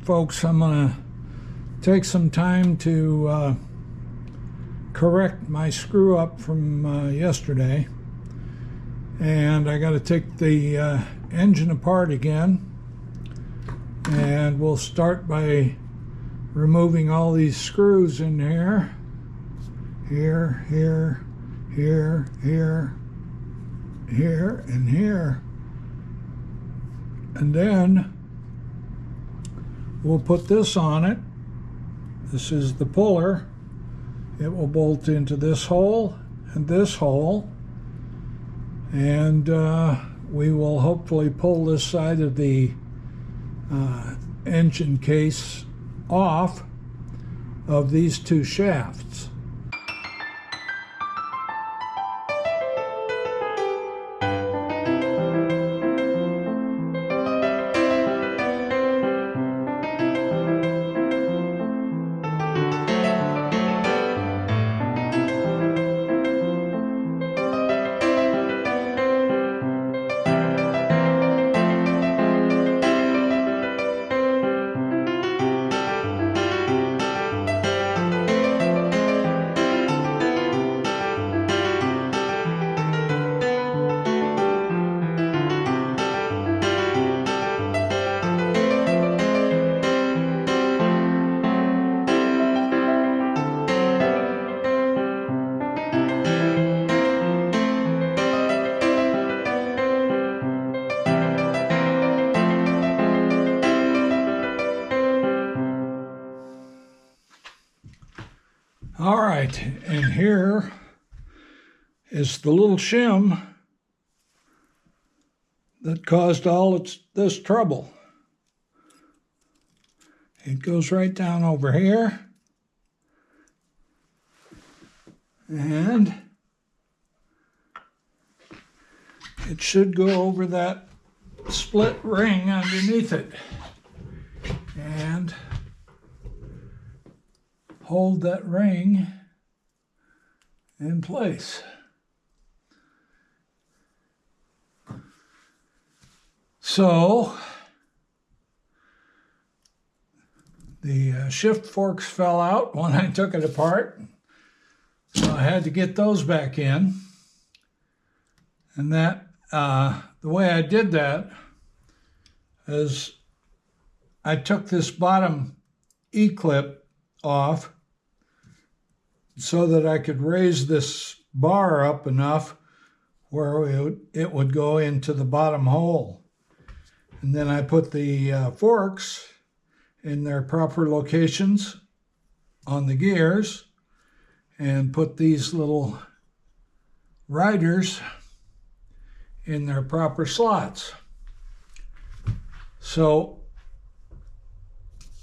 folks, I'm going to take some time to correct my screw up from yesterday. And I got to take the engine apart again. And we'll start by removing all these screws in here. Here, here, here, here, here, and here. And then we'll put this on it. This is the puller. It will bolt into this hole and this hole. And we will hopefully pull this side of the engine case off of these two shafts. All right, and here is the little shim that caused all this trouble. It goes right down over here, and it should go over that split ring underneath it and hold that ring in place. So the shift forks fell out when I took it apart, so I had to get those back in. And that the way I did that is I took this bottom E-clip off so that I could raise this bar up enough where it would go into the bottom hole. And then I put the forks in their proper locations on the gears and put these little riders in their proper slots. So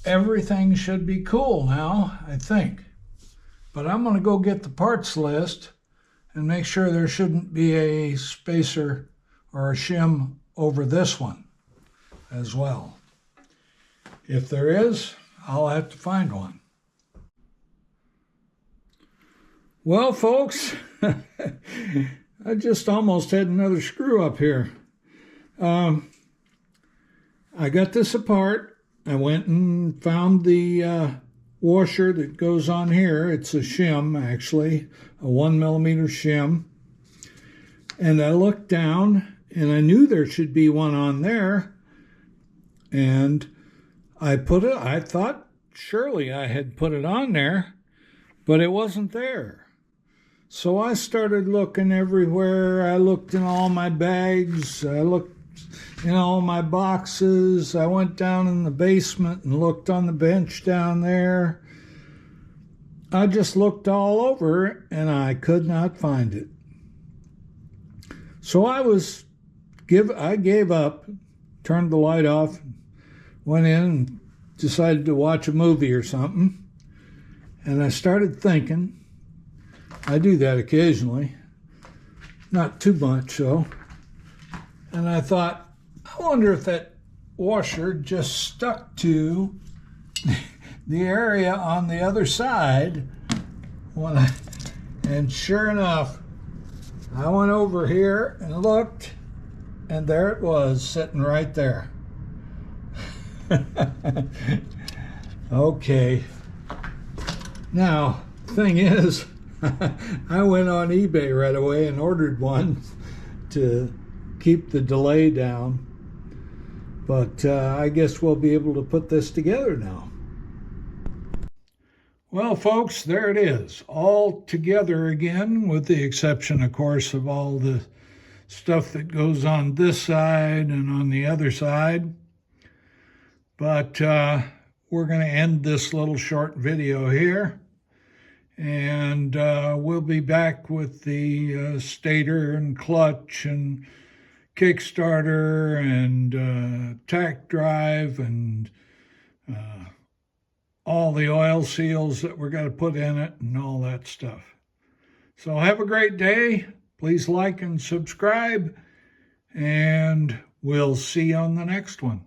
everything should be cool now, I think. But I'm going to go get the parts list and make sure there shouldn't be a spacer or a shim over this one as well. If there is, I'll have to find one. Well, folks, I just almost had another screw up here. I got this apart. I went and found the washer that goes on here. It's a shim, actually, a 1mm shim. And I looked down, and I knew there should be one on there. And I thought surely I had put it on there, but it wasn't there. So I started looking everywhere. I looked in all my bags. I looked in all my boxes. I went down in the basement and looked on the bench down there. I just looked all over and I could not find it. So I gave up, turned the light off, went in and decided to watch a movie or something. And I started thinking. I do that occasionally, not too much though. And I thought, I wonder if that washer just stuck to the area on the other side. And sure enough, I went over here and looked, and there it was, sitting right there. Okay. Now, thing is, I went on eBay right away and ordered one to keep the delay down. But I guess we'll be able to put this together now. Well, folks, there it is, all together again, with the exception, of course, of all the stuff that goes on this side and on the other side. But we're going to end this little short video here, and we'll be back with the stator and clutch and Kickstarter and tack drive and all the oil seals that we're going to put in it and all that stuff. So have a great day. Please like and subscribe, and we'll see you on the next one.